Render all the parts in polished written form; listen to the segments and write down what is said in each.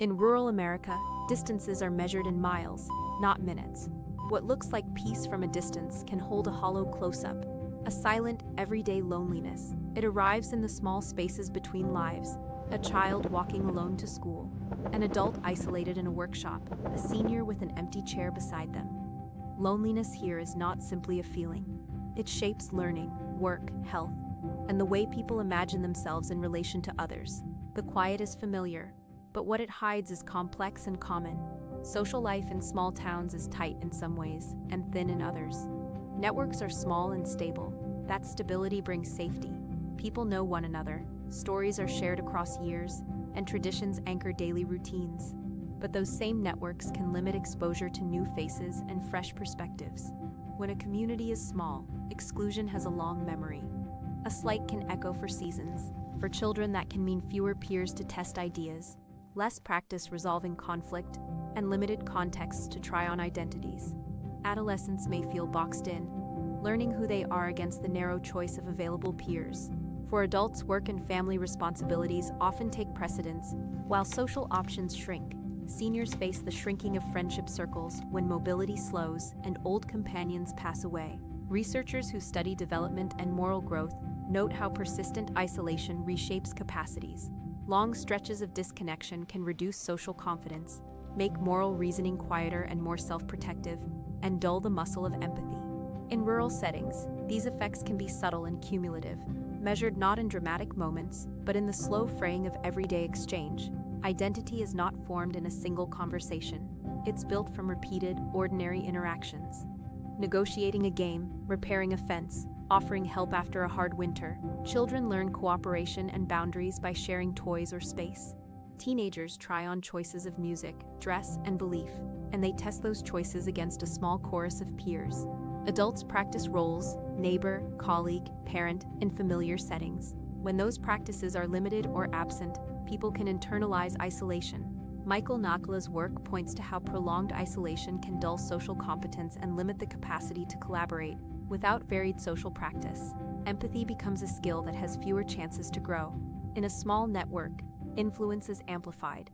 In rural America, distances are measured in miles, not minutes. What looks like peace from a distance can hold a hollow close-up, a silent, everyday loneliness. It arrives in the small spaces between lives, a child walking alone to school, an adult isolated in a workshop, a senior with an empty chair beside them. Loneliness here is not simply a feeling. It shapes learning, work, health, and the way people imagine themselves in relation to others. The quiet is familiar, but what it hides is complex and common. Social life in small towns is tight in some ways and thin in others. Networks are small and stable. That stability brings safety. People know one another, stories are shared across years, and traditions anchor daily routines. But those same networks can limit exposure to new faces and fresh perspectives. When a community is small, exclusion has a long memory. A slight can echo for seasons. For children, that can mean fewer peers to test ideas, less practice resolving conflict, and limited contexts to try on identities. Adolescents may feel boxed in, learning who they are against the narrow choice of available peers. For adults, work and family responsibilities often take precedence, while social options shrink. Seniors face the shrinking of friendship circles when mobility slows and old companions pass away. Researchers who study development and moral growth note how persistent isolation reshapes capacities. Long stretches of disconnection can reduce social confidence, make moral reasoning quieter and more self-protective, and dull the muscle of empathy. In rural settings, these effects can be subtle and cumulative, measured not in dramatic moments, but in the slow fraying of everyday exchange. Identity is not formed in a single conversation. It's built from repeated, ordinary interactions. Negotiating a game, repairing a fence, offering help after a hard winter. Children learn cooperation and boundaries by sharing toys or space. Teenagers try on choices of music, dress, and belief, and they test those choices against a small chorus of peers. Adults practice roles, neighbor, colleague, parent, in familiar settings. When those practices are limited or absent, people can internalize isolation. Michael Nakala's work points to how prolonged isolation can dull social competence and limit the capacity to collaborate. Without varied social practice, empathy becomes a skill that has fewer chances to grow. In a small network, influence is amplified.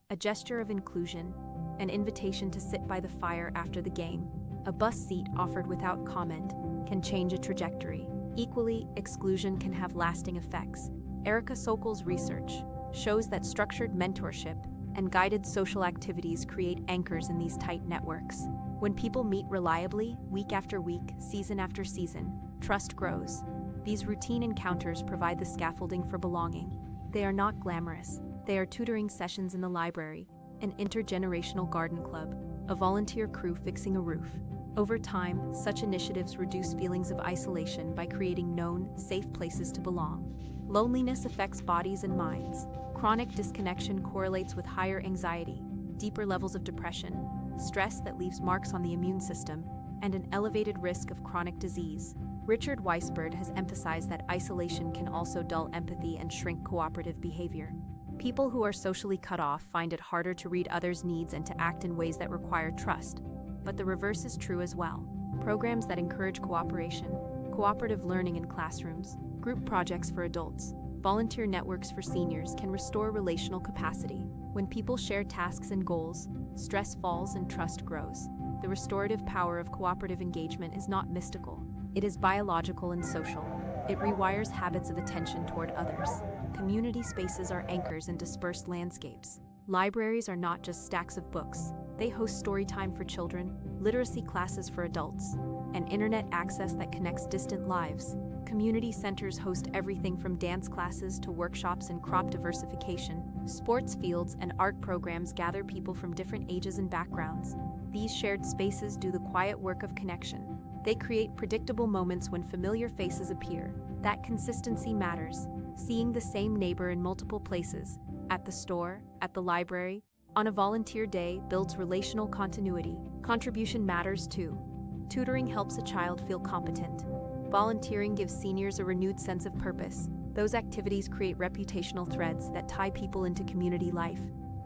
A gesture of inclusion, an invitation to sit by the fire after the game, a bus seat offered without comment, can change a trajectory. Equally, exclusion can have lasting effects. Erica Sokol's research shows that structured mentorship and guided social activities create anchors in these tight networks. When people meet reliably, week after week, season after season, trust grows. These routine encounters provide the scaffolding for belonging. They are not glamorous. They are tutoring sessions in the library, an intergenerational garden club, a volunteer crew fixing a roof. Over time, such initiatives reduce feelings of isolation by creating known, safe places to belong. Loneliness affects bodies and minds. Chronic disconnection correlates with higher anxiety, deeper levels of depression, stress that leaves marks on the immune system, and an elevated risk of chronic disease. Richard Weisberg has emphasized that isolation can also dull empathy and shrink cooperative behavior. People who are socially cut off find it harder to read others' needs and to act in ways that require trust. But the reverse is true as well. Programs that encourage cooperation, cooperative learning in classrooms, group projects for adults, volunteer networks for seniors can restore relational capacity. When people share tasks and goals, stress falls and trust grows. The restorative power of cooperative engagement is not mystical. It is biological and social. It rewires habits of attention toward others. Community spaces are anchors in dispersed landscapes. Libraries are not just stacks of books. They host story time for children, literacy classes for adults, and internet access that connects distant lives. Community centers host everything from dance classes to workshops in crop diversification. Sports fields and art programs gather people from different ages and backgrounds. These shared spaces do the quiet work of connection. They create predictable moments when familiar faces appear. That consistency matters. Seeing the same neighbor in multiple places, at the store, at the library, on a volunteer day, builds relational continuity. Contribution matters too. Tutoring helps a child feel competent. Volunteering gives seniors a renewed sense of purpose. Those activities create reputational threads that tie people into community life.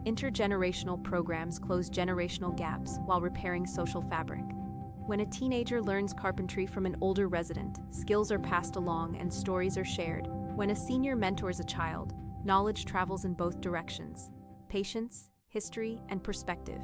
Intergenerational programs close generational gaps while repairing social fabric. When a teenager learns carpentry from an older resident, skills are passed along and stories are shared. When a senior mentors a child, knowledge travels in both directions. Patience, history, and perspective.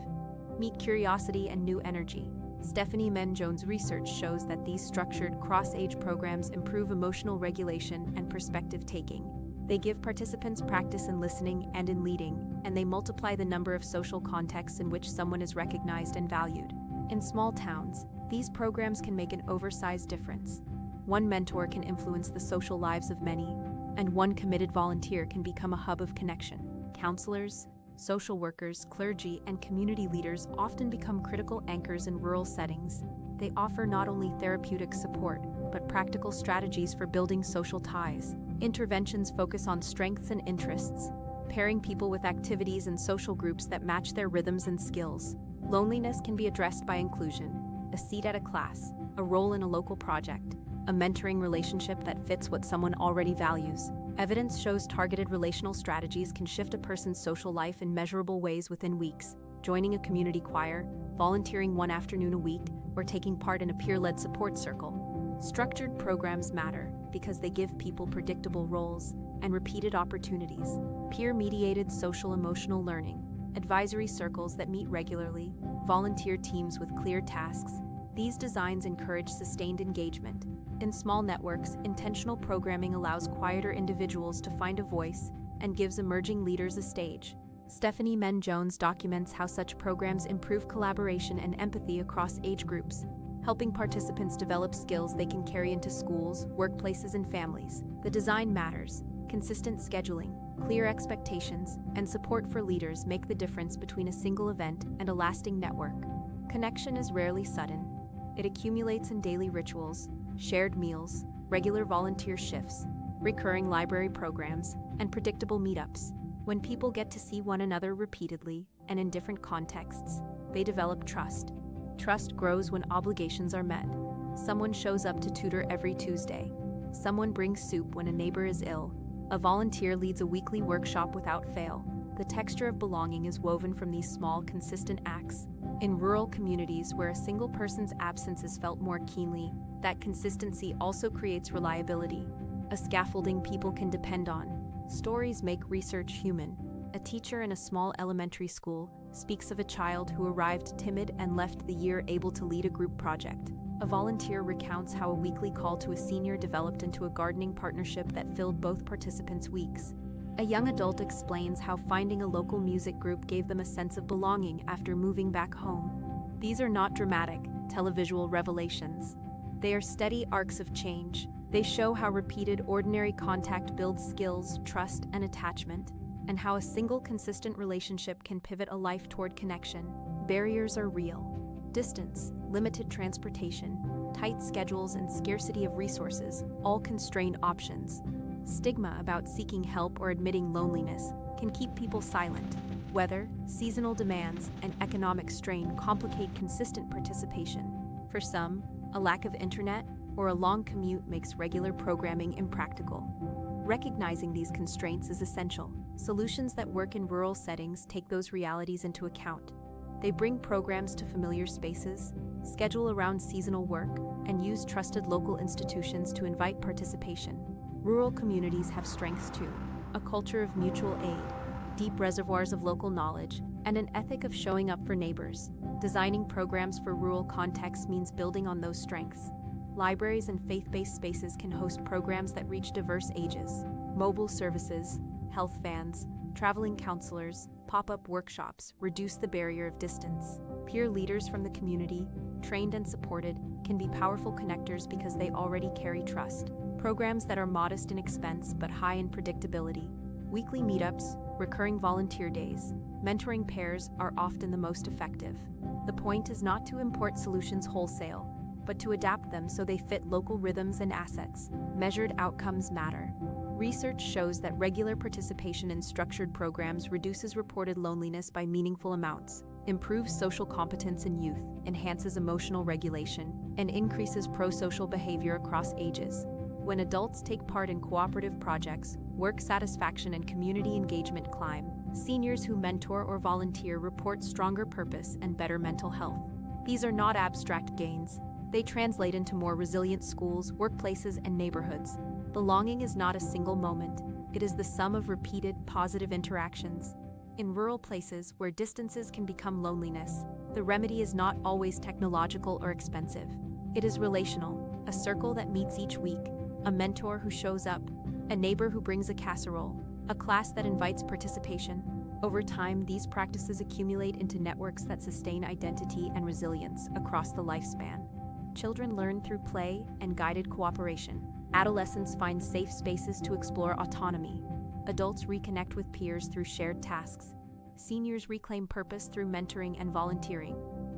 Meet curiosity and new energy. Stephanie Menn-Jones' research shows that these structured, cross-age programs improve emotional regulation and perspective-taking. They give participants practice in listening and in leading, and they multiply the number of social contexts in which someone is recognized and valued. In small towns, these programs can make an oversized difference. One mentor can influence the social lives of many, and one committed volunteer can become a hub of connection. Counselors, social workers, clergy, and community leaders often become critical anchors in rural settings. They offer not only therapeutic support, but practical strategies for building social ties. Interventions focus on strengths and interests, pairing people with activities and social groups that match their rhythms and skills. Loneliness can be addressed by inclusion, a seat at a class, a role in a local project, a mentoring relationship that fits what someone already values. Evidence shows targeted relational strategies can shift a person's social life in measurable ways within weeks. Joining a community choir, volunteering one afternoon a week, or taking part in a peer-led support circle. Structured programs matter because they give people predictable roles and repeated opportunities. Peer-mediated social-emotional learning, advisory circles that meet regularly, volunteer teams with clear tasks. These designs encourage sustained engagement. In small networks, intentional programming allows quieter individuals to find a voice and gives emerging leaders a stage. Stephanie Menn-Jones documents how such programs improve collaboration and empathy across age groups, helping participants develop skills they can carry into schools, workplaces, and families. The design matters. Consistent scheduling, clear expectations, and support for leaders make the difference between a single event and a lasting network. Connection is rarely sudden. It accumulates in daily rituals, shared meals, regular volunteer shifts, recurring library programs, and predictable meetups. When people get to see one another repeatedly and in different contexts, they develop trust. Trust grows when obligations are met. Someone shows up to tutor every Tuesday. Someone brings soup when a neighbor is ill. A volunteer leads a weekly workshop without fail. The texture of belonging is woven from these small, consistent acts. In rural communities where a single person's absence is felt more keenly, that consistency also creates reliability, a scaffolding people can depend on. Stories make research human. A teacher in a small elementary school speaks of a child who arrived timid and left the year able to lead a group project. A volunteer recounts how a weekly call to a senior developed into a gardening partnership that filled both participants' weeks. A young adult explains how finding a local music group gave them a sense of belonging after moving back home. These are not dramatic, televisual revelations. They are steady arcs of change. They show how repeated, ordinary contact builds skills, trust, and attachment, and how a single, consistent relationship can pivot a life toward connection. Barriers are real. Distance, limited transportation, tight schedules, and scarcity of resources all constrain options. Stigma about seeking help or admitting loneliness can keep people silent. Weather, seasonal demands, and economic strain complicate consistent participation. For some, a lack of internet or a long commute makes regular programming impractical. Recognizing these constraints is essential. Solutions that work in rural settings take those realities into account. They bring programs to familiar spaces, schedule around seasonal work, and use trusted local institutions to invite participation. Rural communities have strengths too: a culture of mutual aid, deep reservoirs of local knowledge, and an ethic of showing up for neighbors. Designing programs for rural contexts means building on those strengths. Libraries and faith-based spaces can host programs that reach diverse ages. Mobile services, health vans, traveling counselors, pop-up workshops reduce the barrier of distance. Peer leaders from the community, trained and supported, can be powerful connectors because they already carry trust. Programs that are modest in expense but high in predictability. Weekly meetups, recurring volunteer days, mentoring pairs are often the most effective. The point is not to import solutions wholesale, but to adapt them so they fit local rhythms and assets. Measured outcomes matter. Research shows that regular participation in structured programs reduces reported loneliness by meaningful amounts, improves social competence in youth, enhances emotional regulation, and increases pro-social behavior across ages. When adults take part in cooperative projects, work satisfaction and community engagement climb. Seniors who mentor or volunteer report stronger purpose and better mental health. These are not abstract gains. They translate into more resilient schools, workplaces, and neighborhoods. Belonging is not a single moment. It is the sum of repeated, positive interactions. In rural places where distances can become loneliness, the remedy is not always technological or expensive. It is relational, a circle that meets each week, a mentor who shows up, a neighbor who brings a casserole, a class that invites participation. Over time, these practices accumulate into networks that sustain identity and resilience across the lifespan. Children learn through play and guided cooperation. Adolescents find safe spaces to explore autonomy. Adults reconnect with peers through shared tasks. Seniors reclaim purpose through mentoring and volunteering.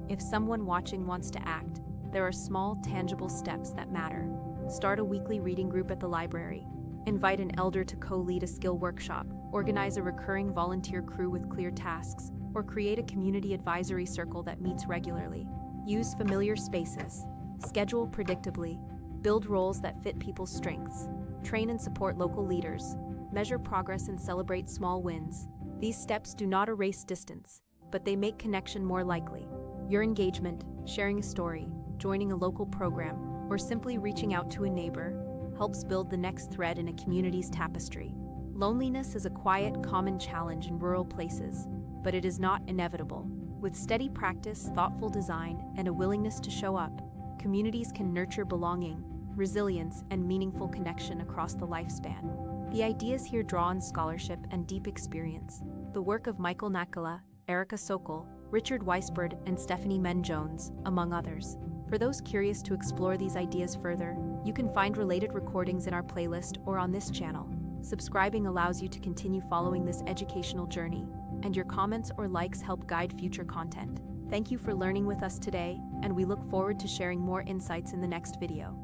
If someone watching wants to act, there are small, tangible steps that matter. Start a weekly reading group at the library. Invite an elder to co-lead a skill workshop. Organize a recurring volunteer crew with clear tasks, or create a community advisory circle that meets regularly. Use familiar spaces. Schedule predictably. Build roles that fit people's strengths. Train and support local leaders. Measure progress and celebrate small wins. These steps do not erase distance, but they make connection more likely. Your engagement, sharing a story, joining a local program, or simply reaching out to a neighbor helps build the next thread in a community's tapestry. Loneliness is a quiet, common challenge in rural places, but it is not inevitable. With steady practice, thoughtful design, and a willingness to show up, communities can nurture belonging, resilience, and meaningful connection across the lifespan. The ideas here draw on scholarship and deep experience. The work of Michael Nakala, Erica Sokol, Richard Weisbord, and Stephanie Men-Jones, among others. For those curious to explore these ideas further, you can find related recordings in our playlist or on this channel. Subscribing allows you to continue following this educational journey, and your comments or likes help guide future content. Thank you for learning with us today, and we look forward to sharing more insights in the next video.